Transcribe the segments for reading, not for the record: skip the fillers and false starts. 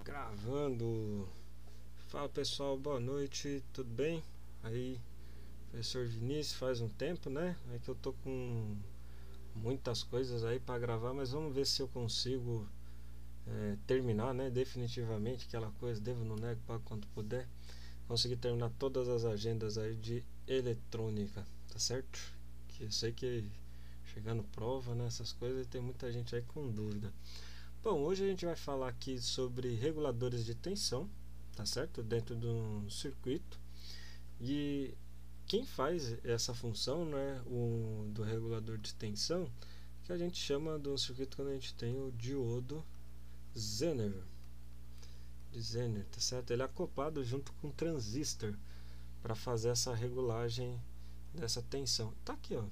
Gravando. Fala pessoal, boa noite, tudo bem? Aí, professor Vinícius, faz um tempo, né? É que eu tô com muitas coisas aí para gravar, mas vamos ver se eu consigo terminar, né? Definitivamente aquela coisa, devo não nego para quanto puder, conseguir terminar todas as agendas aí de eletrônica, tá certo? Que eu sei que chegando prova, né? Essas coisas, tem muita gente aí com dúvida. Bom, hoje a gente vai falar aqui sobre reguladores de tensão, tá certo? Dentro de um circuito. E quem faz essa função, né, do regulador de tensão, que a gente chama de um circuito quando a gente tem o diodo Zener, tá certo? Ele é acoplado junto com um transistor para fazer essa regulagem dessa tensão. Tá aqui, ó,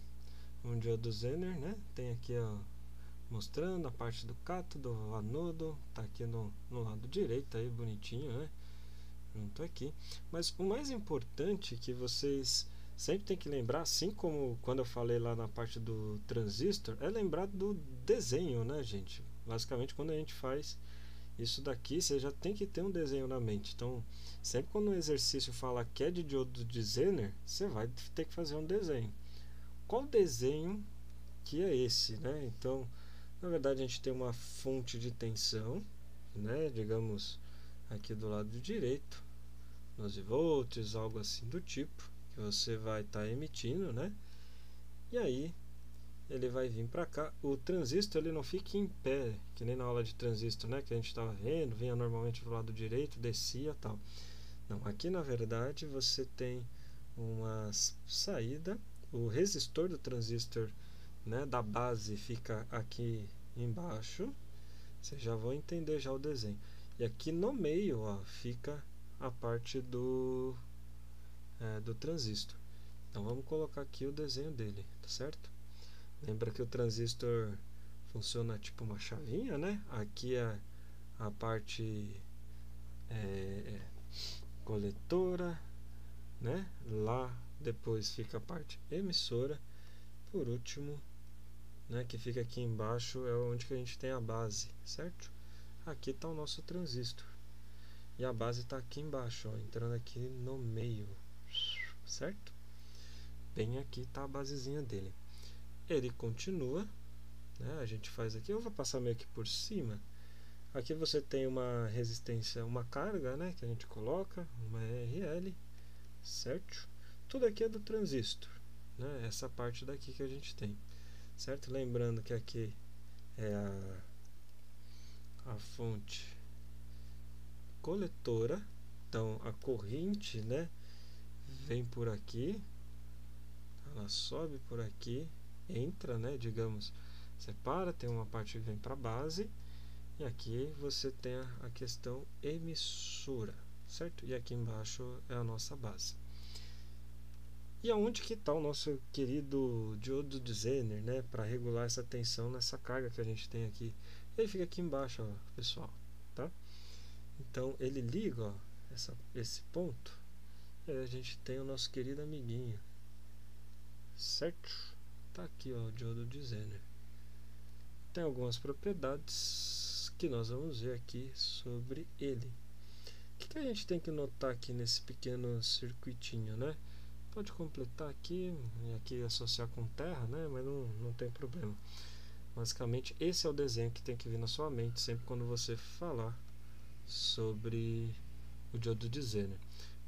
um diodo Zener, né? Tem aqui, ó, mostrando a parte do cátodo, do anodo, tá aqui no lado direito aí, bonitinho, né? Junto aqui. Mas o mais importante que vocês sempre tem que lembrar, assim como quando eu falei lá na parte do transistor, é lembrar do desenho, né, gente? Basicamente, quando a gente faz isso daqui, você já tem que ter um desenho na mente. Então, sempre quando o exercício fala que é de diodo de Zener, você vai ter que fazer um desenho. Qual desenho que é esse, né? Então, na verdade, a gente tem uma fonte de tensão, né? Digamos aqui do lado direito, 12 volts, algo assim do tipo, que você vai estar emitindo, né? E aí ele vai vir para cá. O transistor ele não fica em pé, que nem na aula de transistor, né? Que a gente estava vendo, vinha normalmente do lado direito, descia, tal. Não, aqui na verdade você tem uma saída. O resistor do transistor, né, da base fica aqui embaixo. Vocês já vão entender já o desenho. E aqui no meio, ó, fica a parte do transistor. Então vamos colocar aqui o desenho dele, tá certo? Lembra que o transistor funciona tipo uma chavinha, né? Aqui é a parte coletora, né? Lá depois fica a parte emissora. Por último, né, que fica aqui embaixo, é onde que a gente tem a base, certo? Aqui está o nosso transistor. E a base está aqui embaixo, ó, entrando aqui no meio, certo? Bem aqui está a basezinha dele. Ele continua, né? A gente faz aqui, eu vou passar meio que por cima. Aqui você tem uma resistência, uma carga, né, que a gente coloca, uma RL, certo? Tudo aqui é do transistor, né? Essa parte daqui que a gente tem, certo? Lembrando que aqui é a fonte coletora, então a corrente, né, vem por aqui, ela sobe por aqui, entra, né, digamos, separa, tem uma parte que vem para a base, e aqui você tem a questão emissora, certo? E aqui embaixo é a nossa base. E aonde que está o nosso querido diodo de Zener, né, para regular essa tensão nessa carga que a gente tem aqui? Ele fica aqui embaixo, ó, pessoal, tá? Então ele liga, ó, esse ponto, e aí a gente tem o nosso querido amiguinho, certo? Tá aqui, ó, o diodo de Zener. Tem algumas propriedades que nós vamos ver aqui sobre ele. O que a gente tem que notar aqui nesse pequeno circuitinho, né? Pode completar aqui e aqui associar com terra, né? Mas não tem problema. Basicamente, esse é o desenho que tem que vir na sua mente sempre quando você falar sobre o diodo de Zener.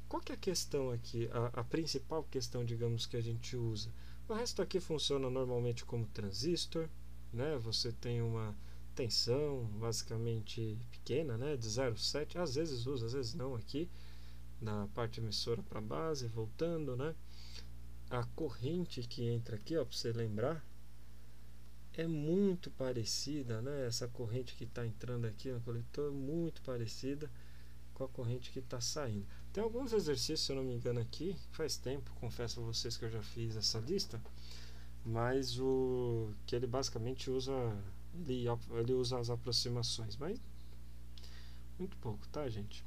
Qual que é a questão aqui, a principal questão, digamos, que a gente usa? O resto aqui funciona normalmente como transistor, né? Você tem uma tensão basicamente pequena, né? De 0,7, às vezes usa, às vezes não aqui, da parte emissora para a base, voltando, né? A corrente que entra aqui, ó, para você lembrar, é muito parecida, né? Essa corrente que está entrando aqui no coletor, muito parecida com a corrente que está saindo. Tem alguns exercícios, se eu não me engano, aqui, faz tempo, confesso a vocês que eu já fiz essa lista, mas o que ele basicamente usa, ele usa as aproximações, mas muito pouco, tá, gente?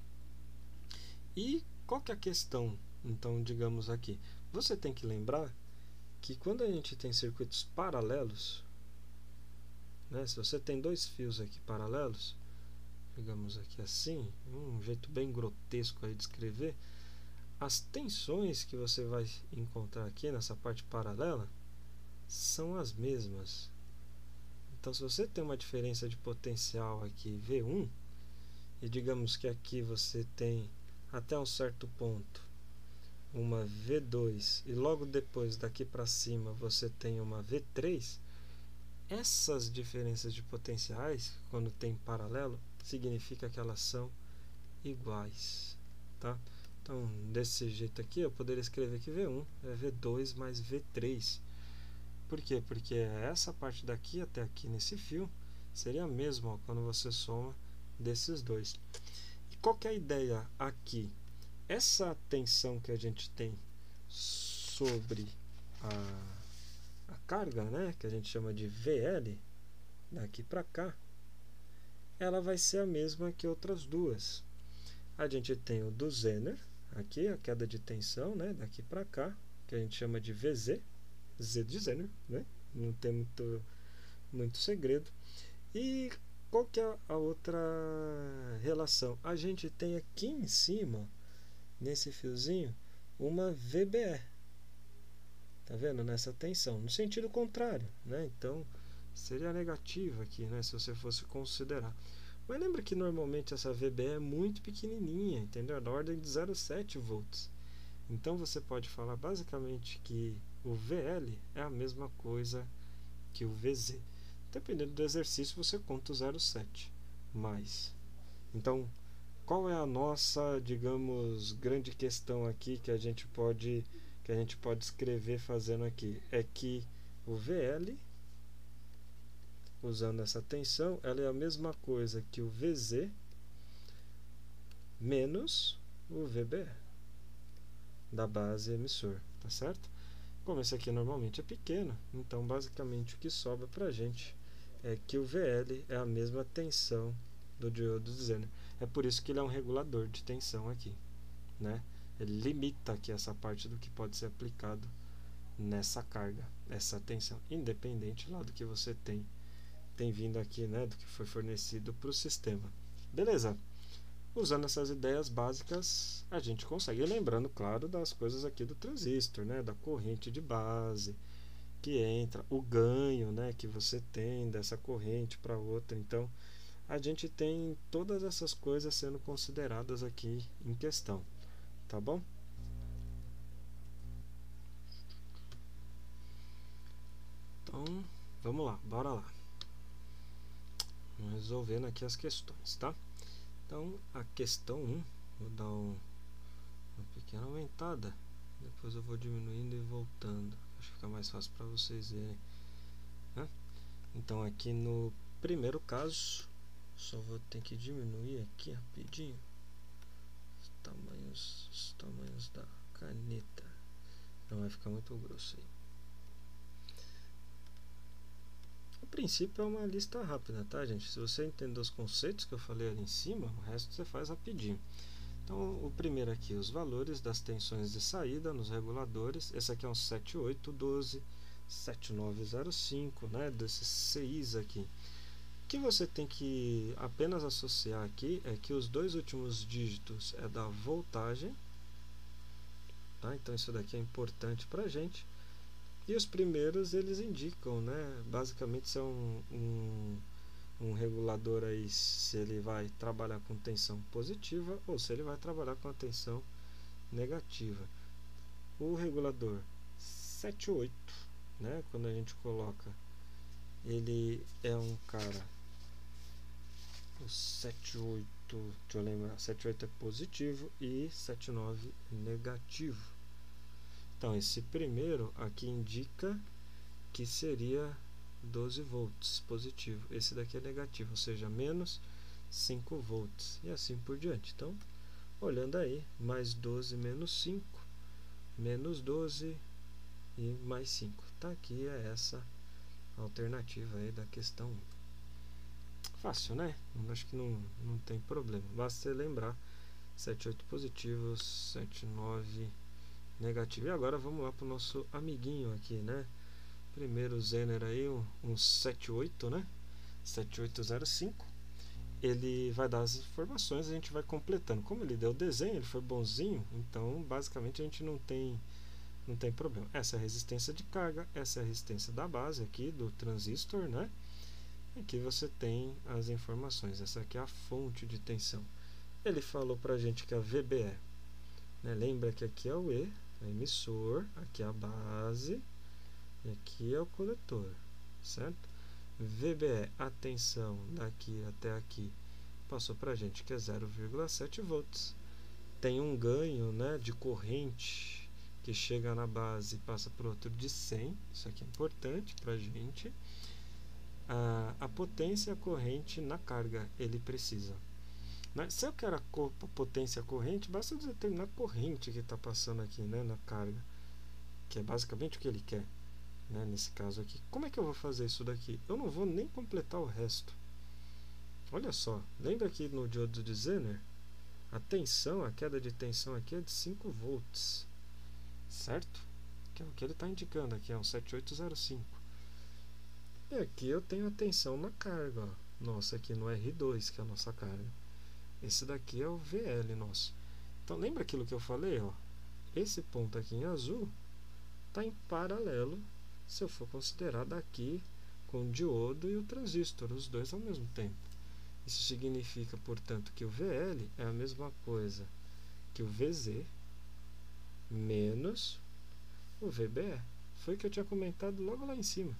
E qual que é a questão, então, digamos aqui? Você tem que lembrar que quando a gente tem circuitos paralelos, né, se você tem dois fios aqui paralelos, digamos aqui assim, um jeito bem grotesco aí de escrever, as tensões que você vai encontrar aqui nessa parte paralela são as mesmas. Então, se você tem uma diferença de potencial aqui V1, e digamos que aqui você tem até um certo ponto uma V2 e logo depois daqui para cima você tem uma V3, essas diferenças de potenciais, quando tem paralelo, significa que elas são iguais, tá? Então, desse jeito aqui, eu poderia escrever que V1 é V2 mais V3. Por quê? Porque essa parte daqui até aqui nesse fio seria a mesma, ó, quando você soma desses dois. E qual que é a ideia aqui? Essa tensão que a gente tem sobre a carga, né, que a gente chama de VL, daqui para cá, ela vai ser a mesma que outras duas. A gente tem o do Zener, aqui a queda de tensão, né, daqui para cá, que a gente chama de VZ, Z de Zener, né, não tem muito segredo. E qual que é a outra relação? A gente tem aqui em cima, nesse fiozinho, uma VBE. Tá vendo? Nessa tensão, no sentido contrário, né? Então, seria negativa aqui, né? Se você fosse considerar. Mas lembra que normalmente essa VBE é muito pequenininha, entendeu? Da ordem de 0,7 volts. Então, você pode falar basicamente que o VL é a mesma coisa que o VZ. Dependendo do exercício, você conta o 0,7 mais. Então, qual é a nossa, digamos, grande questão aqui que a gente pode escrever fazendo aqui? É que o VL, usando essa tensão, ela é a mesma coisa que o VZ menos o VBE da base emissor, tá certo? Como esse aqui normalmente é pequeno, então basicamente o que sobra para a gente é que o VL é a mesma tensão do diodo de Zener. É por isso que ele é um regulador de tensão aqui, né? Ele limita aqui essa parte do que pode ser aplicado nessa carga, essa tensão, independente lá do que você tem vindo aqui, né, do que foi fornecido para o sistema. Beleza? Usando essas ideias básicas, a gente consegue, lembrando, claro, das coisas aqui do transistor, né, da corrente de base que entra, o ganho, né, que você tem dessa corrente para outra. Então, a gente tem todas essas coisas sendo consideradas aqui em questão, tá bom? Então, vamos lá, bora lá. Vamos resolvendo aqui as questões, tá? Então, a questão 1, vou dar uma pequena aumentada, depois eu vou diminuindo e voltando, acho que fica mais fácil para vocês verem, né? Então, aqui no primeiro caso, só vou ter que diminuir aqui rapidinho os tamanhos da caneta, não vai ficar muito grosso aí. A princípio é uma lista rápida, tá, gente? Se você entender os conceitos que eu falei ali em cima, o resto você faz rapidinho. Então, o primeiro aqui, os valores das tensões de saída nos reguladores. Esse aqui é um 7812, 7905, né, desses CIs aqui. O que você tem que apenas associar aqui é que os dois últimos dígitos é da voltagem, tá? Então, isso daqui é importante para a gente. E os primeiros, eles indicam, né, basicamente se é um regulador aí, se ele vai trabalhar com tensão positiva ou se ele vai trabalhar com a tensão negativa. O regulador 78, né, quando a gente coloca, ele é um cara, o 78, deixa eu lembrar, 78 é positivo e 79 negativo. Então, esse primeiro aqui indica que seria 12 volts positivo. Esse daqui é negativo, ou seja, menos 5 volts. E assim por diante. Então, olhando aí, mais 12 menos 5, menos 12 e mais 5. Tá aqui é essa alternativa aí da questão 1. Fácil, né? Acho que não tem problema. Basta você lembrar 78 positivo, 79 negativo. E agora vamos lá para o nosso amiguinho aqui, né? Primeiro Zener aí, um 78, né? 7805. ele vai dar as informações, a gente vai completando. Como ele deu o desenho, ele foi bonzinho, então basicamente a gente não tem problema. Essa é a resistência de carga, essa é a resistência da base aqui do transistor, né? Aqui você tem as informações. Essa aqui é a fonte de tensão. Ele falou para a gente que a VBE, né? Lembra que aqui é o E, é emissor, aqui é a base e aqui é o coletor, certo? VBE, a tensão daqui até aqui, passou para a gente que é 0,7 volts. Tem um ganho, né, de corrente que chega na base e passa para o outro de 100. Isso aqui é importante para a gente. A potência e a corrente na carga ele precisa. Né? Se eu quero a potência corrente, basta determinar a corrente que está passando aqui, né, na carga, que é basicamente o que ele quer, né, nesse caso aqui. Como é que eu vou fazer isso daqui? Eu não vou nem completar o resto. Olha só, lembra aqui no diodo de Zener? A tensão, a queda de tensão aqui é de 5 volts, certo? Que é o que ele está indicando aqui, é um 7805. E aqui eu tenho a tensão na carga, ó. Nossa, aqui no R2, que é a nossa carga. Esse daqui é o VL nosso. Então lembra aquilo que eu falei, ó? Esse ponto aqui em azul está em paralelo, se eu for considerar daqui com o diodo e o transistor, os dois ao mesmo tempo. Isso significa, portanto, que o VL é a mesma coisa que o VZ menos o VBE. Foi o que eu tinha comentado logo lá em cima.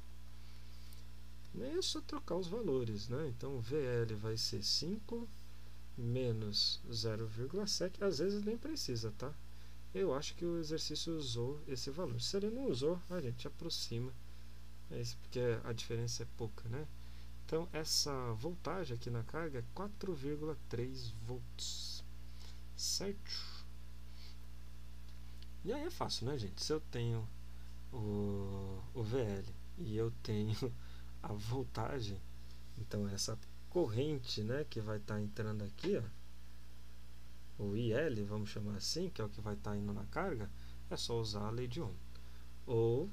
É só trocar os valores, né? Então o VL vai ser 5 menos 0,7. Às vezes nem precisa, tá? Eu acho que o exercício usou esse valor. Se ele não usou, a gente aproxima. É isso, porque a diferença é pouca, né? Então essa voltagem aqui na carga é 4,3 volts. Certo? E aí é fácil, né, gente? Se eu tenho o VL e eu tenho a voltagem, então essa corrente, né, que vai estar entrando aqui, ó, o IL, vamos chamar assim, que é o que vai estar indo na carga, é só usar a lei de Ohm. Ou,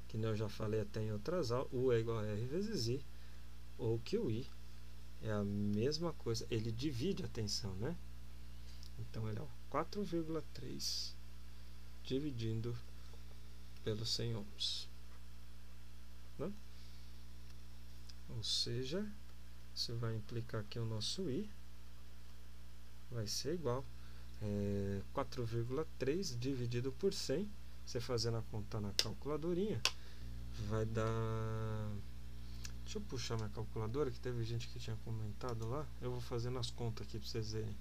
que eu já falei até em outras aulas, U é igual a R vezes I, ou que o I é a mesma coisa, ele divide a tensão, né? Então ele é 4,3 dividindo pelos 100 ohms, né? Ou seja, isso vai implicar que o nosso I vai ser igual 4,3 dividido por 100. Você fazendo a conta na calculadorinha, vai dar... Deixa eu puxar minha calculadora, que teve gente que tinha comentado lá. Eu vou fazendo as contas aqui para vocês verem,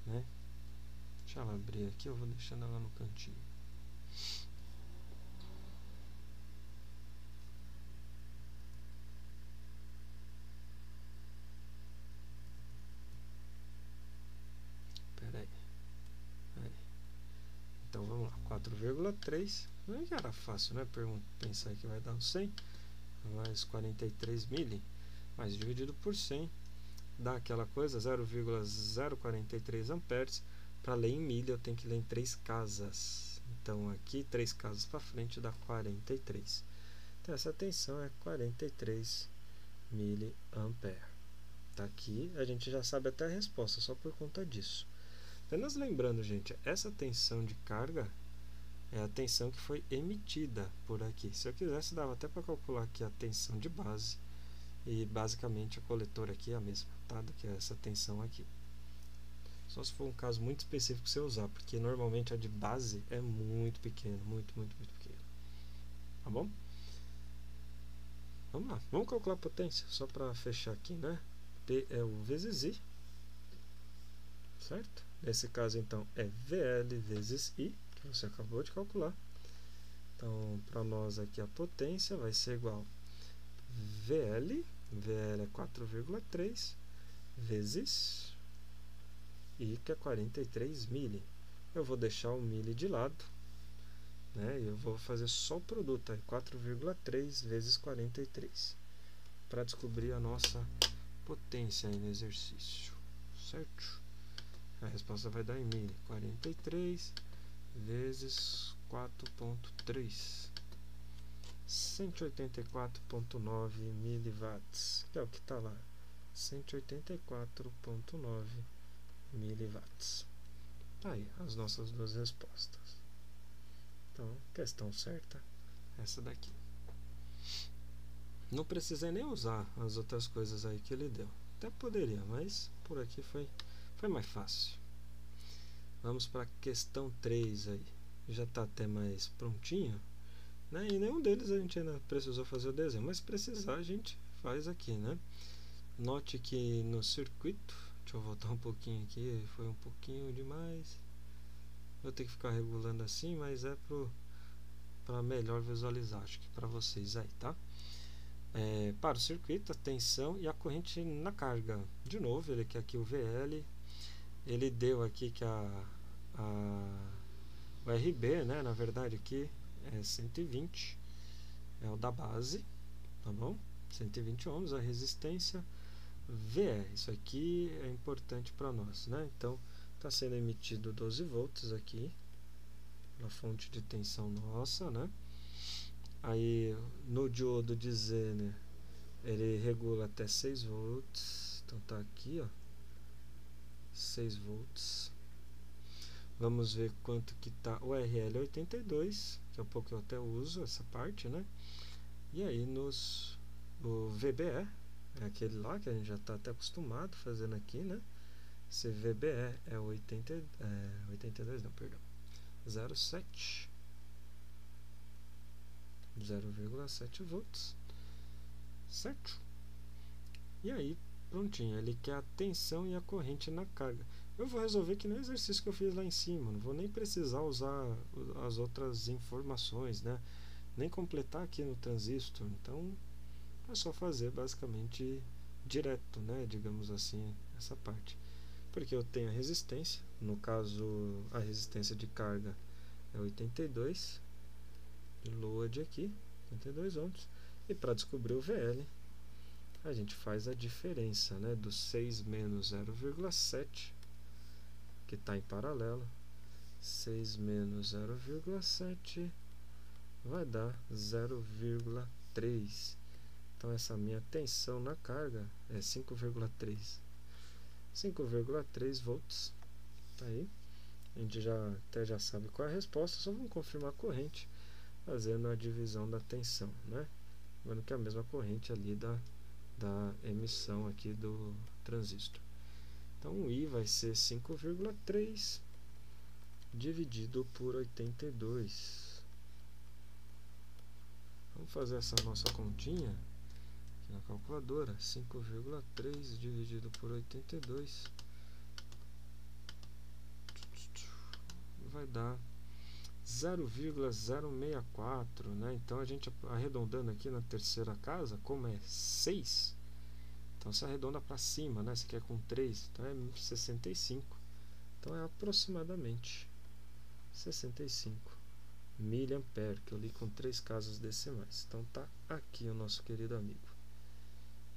né? Deixa ela abrir aqui, eu vou deixando ela no cantinho. Pera aí. Então vamos lá, 4,3. Não era fácil, né? Pensar que vai dar um 100 mais 43 mili, mas dividido por 100 dá aquela coisa, 0,043 amperes. Para ler em milha eu tenho que ler em 3 casas. Então aqui 3 casas para frente dá 43. Então essa tensão é 43 miliampere. Tá aqui, a gente já sabe até a resposta só por conta disso. Apenas lembrando, gente, essa tensão de carga é a tensão que foi emitida por aqui. Se eu quisesse, dava até para calcular aqui a tensão de base. E basicamente a coletora aqui é a mesma, tá? Do que essa tensão aqui. Só se for um caso muito específico que você usar, porque normalmente a de base é muito pequena, muito pequena. Tá bom? Vamos lá, vamos calcular a potência, só para fechar aqui, né? P é o vezes I, certo? Nesse caso, então, é VL vezes I, que você acabou de calcular. Então, para nós aqui a potência vai ser igual VL é 4,3 vezes I, que é 43 mili. Eu vou deixar o mili de lado, né? E eu vou fazer só o produto, 4,3 vezes 43, para descobrir a nossa potência aí no exercício, certo? A resposta vai dar em mili, 43 vezes 4,3, 184,9 miliwatts, que é o que está lá, 184,9 miliwatts. Tá aí as nossas duas respostas. Então, questão certa, essa daqui. Não precisei nem usar as outras coisas aí que ele deu. Até poderia, mas por aqui foi mais fácil. Vamos para a questão 3 aí. Já está até mais prontinho, né? E nenhum deles a gente ainda precisou fazer o desenho, mas se precisar a gente faz aqui, né? Note que no circuito, deixa eu voltar um pouquinho aqui, foi um pouquinho demais. Vou ter que ficar regulando assim, mas é para melhor visualizar, acho que para vocês aí, tá? Para o circuito, a tensão e a corrente na carga. De novo, ele quer aqui o VL, ele deu aqui que o RB, né, na verdade aqui é 120, é o da base, tá bom? 120 ohms, a resistência VE, isso aqui é importante para nós, né? Então, está sendo emitido 12 volts aqui, na fonte de tensão nossa, né? Aí no diodo de Zener ele regula até 6 volts, então tá aqui, ó, 6 volts. Vamos ver quanto que tá o RL 82, que é um pouco eu até uso essa parte, né? E aí o VBE, é aquele lá que a gente já está até acostumado fazendo aqui, né? Esse VBE é 82 não, perdão, 0,7 0,7 volts, certo? E aí, prontinho, ele quer a tensão e a corrente na carga. Eu vou resolver que no exercício que eu fiz lá em cima, não vou nem precisar usar as outras informações, né? Nem completar aqui no transistor, então é só fazer basicamente direto, né? Digamos assim, essa parte. Porque eu tenho a resistência, no caso a resistência de carga é 82, de load aqui, 82 ohms, e para descobrir o VL a gente faz a diferença, né, do 6 menos 0,7 que está em paralelo, 6 menos 0,7 vai dar 0,3. Então essa minha tensão na carga é 5,3 volts. Tá aí. A gente até já sabe qual é a resposta, só vamos confirmar a corrente fazendo a divisão da tensão, né? Vendo que é a mesma corrente ali da emissão aqui do transistor. Então o I vai ser 5,3 dividido por 82. Vamos fazer essa nossa continha aqui na calculadora. 5,3 dividido por 82 vai dar 0,064, né? Então a gente arredondando aqui na terceira casa, como é 6, então se arredonda para cima, né? Você quer com 3, então é 65. Então é aproximadamente 65 miliampere, que eu li com 3 casas decimais. Então tá aqui o nosso querido amigo.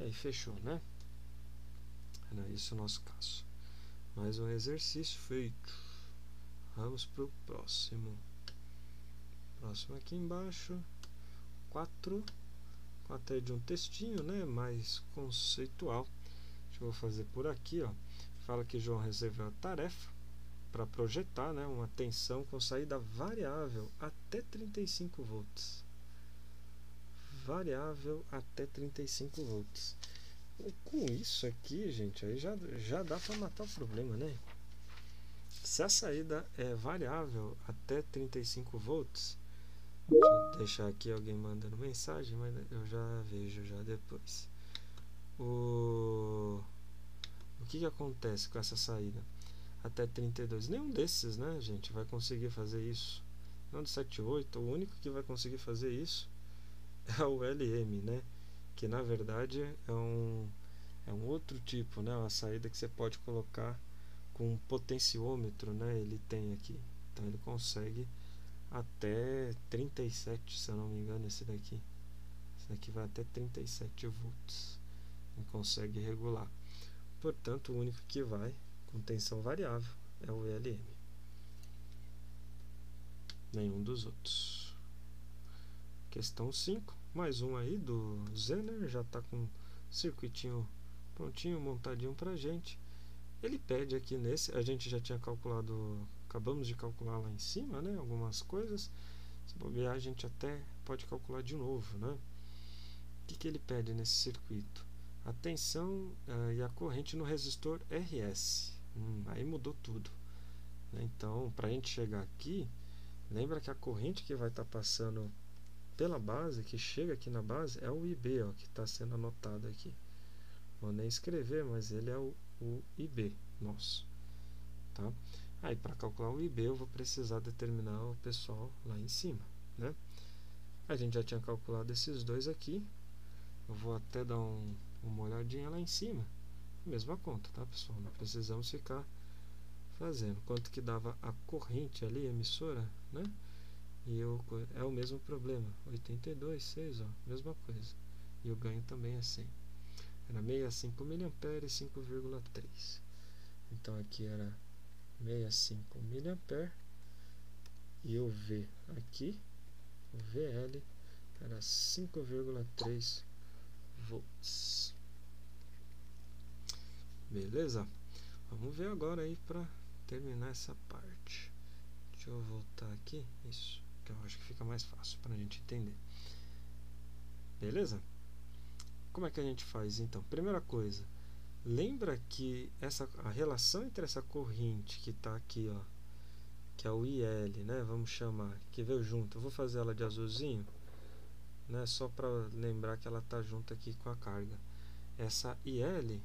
E aí fechou, né? Era isso o nosso caso. Mais um exercício feito. Vamos para o próximo. Próximo aqui embaixo. 4 é de um textinho, né? Mais conceitual. Deixa eu fazer por aqui, ó. Fala que João recebeu a tarefa para projetar, né, uma tensão com saída variável até 35 volts. Variável até 35 volts. Com isso aqui, gente, aí já dá para matar o problema, né? Se a saída é variável até 35 volts, deixa eu deixar aqui alguém mandando mensagem, mas eu já vejo já depois. O que acontece com essa saída? Até 32. Nenhum desses, né, gente, vai conseguir fazer isso. Não do 78, o único que vai conseguir fazer isso é o LM, né? Que na verdade é um outro tipo, né? Uma saída que você pode colocar com um potenciômetro, né? Ele tem aqui. Então ele consegue até 37, se eu não me engano, esse daqui. Esse daqui vai até 37 volts. Ele consegue regular. Portanto, o único que vai com tensão variável é o ELM. Nenhum dos outros. Questão 5. Mais um aí do Zener. Já está com circuitinho prontinho, montadinho pra gente. Ele pede aqui nesse, a gente já tinha calculado, acabamos de calcular lá em cima, né, algumas coisas. Se bobear, a gente até pode calcular de novo, né? O que ele pede nesse circuito? A tensão e a corrente no resistor RS. Aí mudou tudo, né? Então, para a gente chegar aqui, lembra que a corrente que vai estar passando pela base, que chega aqui na base, é o IB, ó, que está sendo anotado aqui. Vou nem escrever, mas ele é o IB nosso, tá? Aí, para calcular o IB, eu vou precisar determinar o pessoal lá em cima, né? A gente já tinha calculado esses dois aqui. Eu vou até dar uma olhadinha lá em cima. Mesma conta, tá, pessoal? Não precisamos ficar fazendo. Quanto que dava a corrente ali, emissora, né? E é o mesmo problema. 82,6, ó, mesma coisa. E o ganho também é 100. Era 65 mA e 5,3. Então aqui era 65 mA. E o V aqui, o VL, era 5,3 volts. Beleza? Vamos ver agora aí para terminar essa parte. Deixa eu voltar aqui. Isso, que eu acho que fica mais fácil para a gente entender. Beleza? Como é que a gente faz então? Primeira coisa, lembra que a relação entre essa corrente que está aqui, ó, que é o IL, né? Vamos chamar, que veio junto. Eu vou fazer ela de azulzinho, né? Só para lembrar que ela está junto aqui com a carga. Essa IL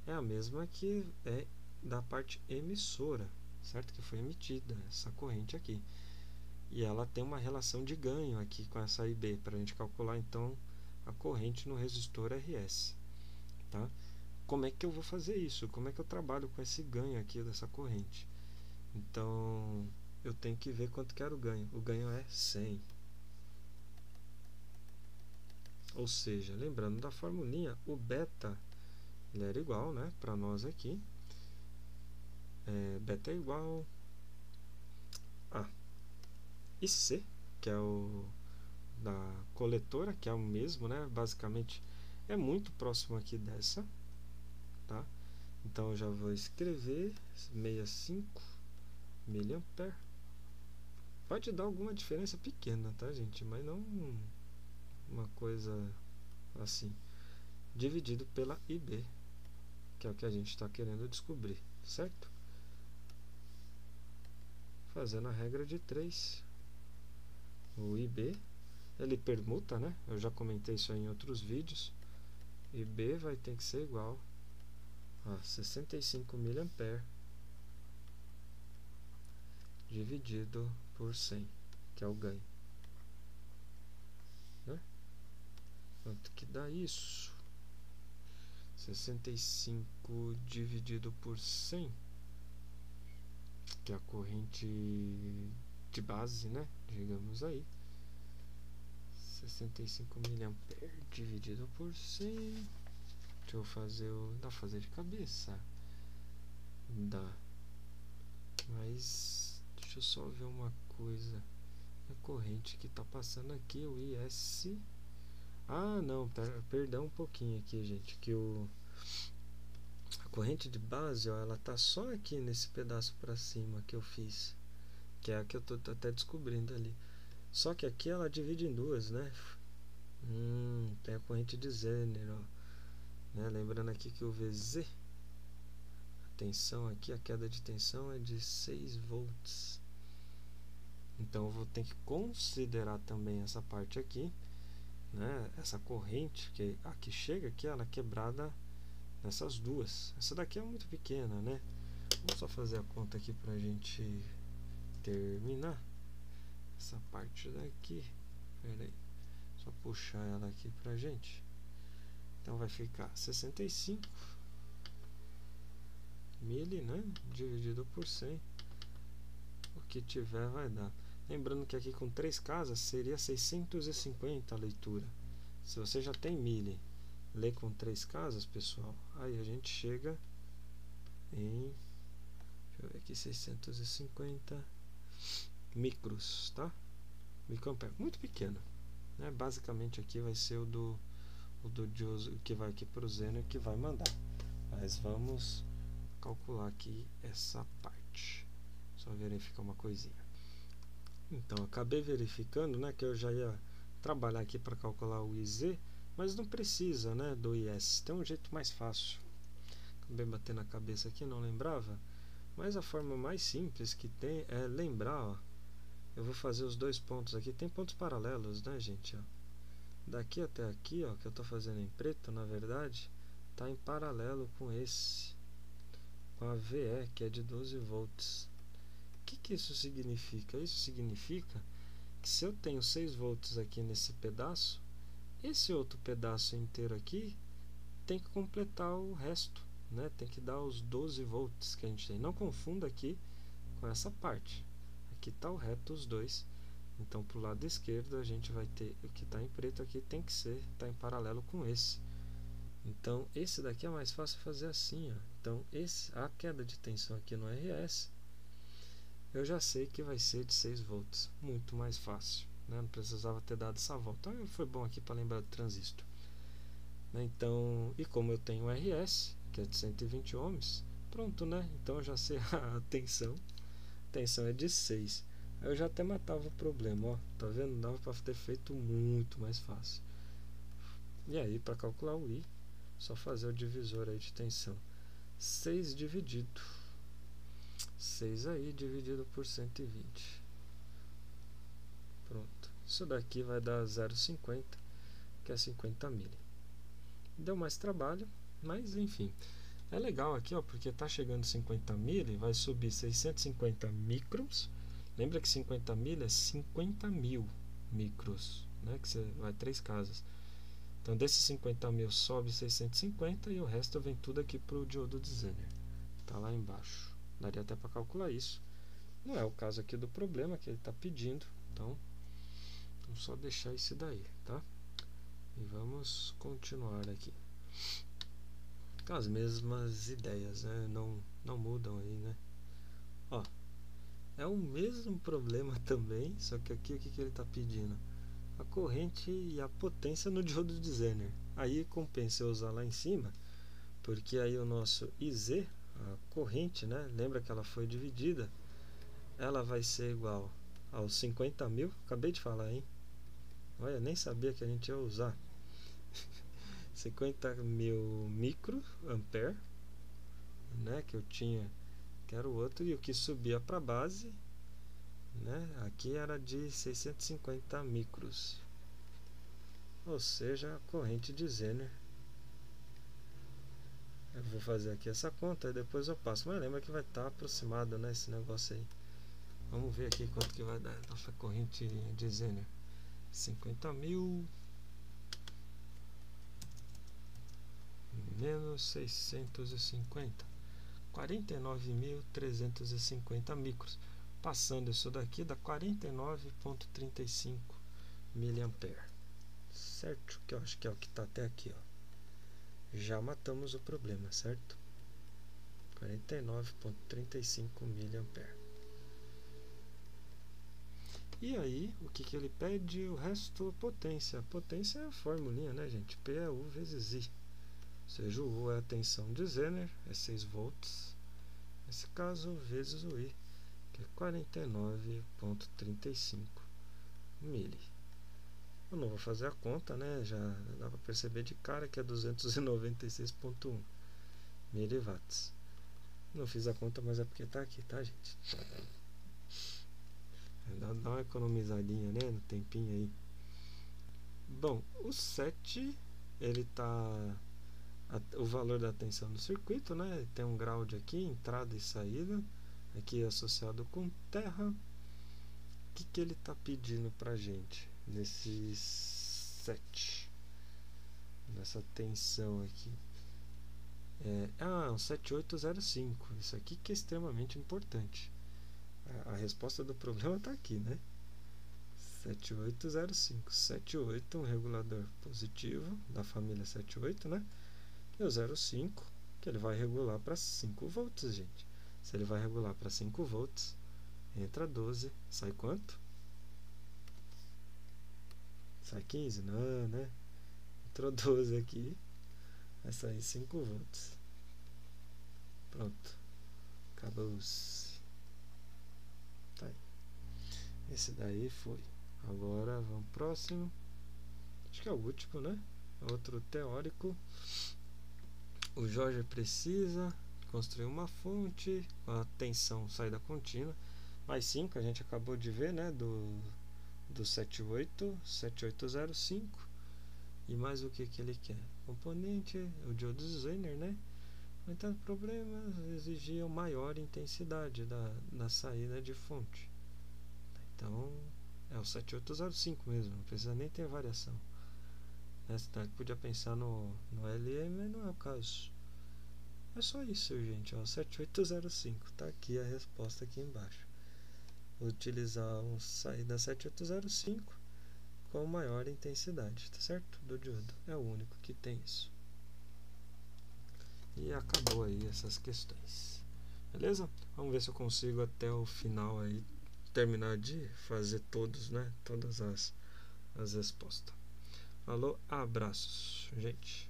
é a mesma que é da parte emissora, certo? Que foi emitida essa corrente aqui. E ela tem uma relação de ganho aqui com essa IB, para a gente calcular então a corrente no resistor RS, tá? Como é que eu vou fazer isso? Como é que eu trabalho com esse ganho aqui dessa corrente? Então, eu tenho que ver quanto que era o ganho. O ganho é 100. Ou seja, lembrando da formulinha, o beta ele era igual, né, para nós aqui. Beta é igual a IC, que é o da coletora, que é o mesmo, né? Basicamente é muito próximo aqui dessa, tá? Então eu já vou escrever 65 mA. Pode dar alguma diferença pequena, tá, gente? Mas não uma coisa assim. Dividido pela IB, que é o que a gente está querendo descobrir, certo? Fazendo a regra de 3. O IB, ele permuta, né? Eu já comentei isso aí em outros vídeos. IB vai ter que ser igual a 65 mA dividido por 100, que é o ganho, né? Quanto que dá isso? 65 dividido por 100, que é a corrente de base, né? Digamos aí. 65 mA dividido por 100. Deixa eu fazer dá pra fazer de cabeça. Dá. Mas deixa eu só ver uma coisa. A corrente que está passando aqui, o IS. Ah, não, perdão um pouquinho aqui, gente, que a corrente de base, ó, ela tá só aqui nesse pedaço para cima que eu fiz, que é a que eu tô até descobrindo ali. Só que aqui ela divide em duas, né? Tem a corrente de Zener, ó, né? Lembrando aqui que o VZ, a tensão aqui, a queda de tensão é de 6 volts. Então eu vou ter que considerar também essa parte aqui, né? Essa corrente que aqui chega aqui, ela é quebrada nessas duas. Essa daqui é muito pequena, né? Vamos só fazer a conta aqui pra gente terminar essa parte daqui. Pera aí, só puxar ela aqui pra gente. Então vai ficar 65 mili, né, dividido por 100. O que tiver vai dar. Lembrando que aqui com 3 casas seria 650 a leitura. Se você já tem mili, lê com 3 casas, pessoal, aí a gente chega em, deixa eu ver aqui, 650 micros, tá? Microampere, muito pequeno, né? Basicamente aqui vai ser o o do diodo que vai aqui para o Zener que vai mandar. Mas vamos calcular aqui essa parte. Só verificar uma coisinha. Então, acabei verificando, né, que eu já ia trabalhar aqui para calcular o IZ, mas não precisa, né, do IS. Tem um jeito mais fácil. Acabei batendo a cabeça aqui, não lembrava. Mas a forma mais simples que tem é lembrar, ó. Eu vou fazer os dois pontos aqui. Tem pontos paralelos, né, gente? Ó. Daqui até aqui, ó, que eu estou fazendo em preto, na verdade, está em paralelo com esse, com a VE, que é de 12 volts. O que isso significa? Isso significa que se eu tenho 6 volts aqui nesse pedaço, esse outro pedaço inteiro aqui tem que completar o resto, né? Tem que dar os 12 volts que a gente tem. Não confunda aqui com essa parte. Aqui está o reto, os dois. Então, para o lado esquerdo, a gente vai ter o que está em preto aqui, tem que tá em paralelo com esse. Então, esse daqui é mais fácil fazer assim, ó. Então, a queda de tensão aqui no RS, eu já sei que vai ser de 6 volts. Muito mais fácil, né? Não precisava ter dado essa volta. Então, foi bom aqui para lembrar do transistor. Então, e como eu tenho RS, que é de 120 ohms, pronto, né? Então, eu já sei a tensão. A tensão é de 6. Eu já até matava o problema, ó, tá vendo? Dava para ter feito muito mais fácil. E aí, para calcular o I, só fazer o divisor aí de tensão. 6 dividido. 6 aí dividido por 120. Pronto. Isso daqui vai dar 0,50, que é 50 mili. Deu mais trabalho, mas enfim. É legal aqui, ó, porque tá chegando 50 mili, vai subir 650 microns. Lembra que 50 mil é 50 mil micros, né? Que você vai 3 casas. Então, desses 50 mil sobe 650 e o resto vem tudo aqui para o diodo de Zener. Tá lá embaixo. Daria até para calcular isso. Não é o caso aqui do problema que ele está pedindo. Então, vamos só deixar isso daí, tá? E vamos continuar aqui. As mesmas ideias, né? Não mudam aí, né? Ó. É o mesmo problema também, só que aqui o que ele está pedindo? A corrente e a potência no diodo de Zener. Aí compensa eu usar lá em cima, porque aí o nosso IZ, a corrente, né? Lembra que ela foi dividida? Ela vai ser igual aos 50 mil. Acabei de falar, hein? Olha, nem sabia que a gente ia usar. 50 mil microampere, né? Que eu tinha, que era o outro, e o que subia para a base, né? Aqui era de 650 micros, ou seja, a corrente de Zener. Eu vou fazer aqui essa conta e depois eu passo, mas lembra que vai estar aproximado, né, esse negócio aí. Vamos ver aqui quanto que vai dar nossa corrente de Zener. 50 mil menos 650, 49.350 micros. Passando isso daqui dá 49,35 miliampere. Certo? Que eu acho que é o que está até aqui, ó. Já matamos o problema, certo? 49,35 miliampere. E aí, o que ele pede? O resto, potência. A potência é a formulinha, né, gente? P é U vezes I. Ou seja, o U é a tensão de Zener, é 6 volts. Nesse caso, vezes o I, que é 49,35 mili. Eu não vou fazer a conta, né? Já dá para perceber de cara que é 296,1 miliwatts. Não fiz a conta, mas é porque tá aqui, tá, gente? Dá uma economizadinha, né? No tempinho aí. Bom, o 7, ele tá... o valor da tensão do circuito, né? Tem um ground aqui, entrada e saída. Aqui associado com terra. O que ele tá pedindo pra gente? Nesse 7. Nessa tensão aqui. Um 7805. Isso aqui que é extremamente importante. A resposta do problema está aqui, né? 7805. 78, um regulador positivo da família 78, né? E o 05, que ele vai regular para 5 volts, gente. Se ele vai regular para 5 volts, entra 12, sai quanto? Sai 15? Não, né? Entrou 12 aqui, vai sair 5 volts. Pronto, acabou-se. Tá aí. Esse daí foi. Agora vamos pro próximo. Acho que é o último, né? Outro teórico. O Jorge precisa construir uma fonte com a tensão saída contínua. Mais 5, a gente acabou de ver, né? Do 7805. E mais o que ele quer? Componente, o diodo Zener, né? No entanto, problemas exigiam maior intensidade da saída de fonte. Então, é o 7805 mesmo, não precisa nem ter variação. Essa daqui podia pensar no LM, mas não é o caso. É só isso, gente, ó, 7805. Tá aqui a resposta aqui embaixo. Vou utilizar um saída 7805 com maior intensidade, tá certo? Do diodo. É o único que tem isso. E acabou aí essas questões. Beleza? Vamos ver se eu consigo até o final aí terminar de fazer todos, né? Todas as respostas. Falou, abraços, gente.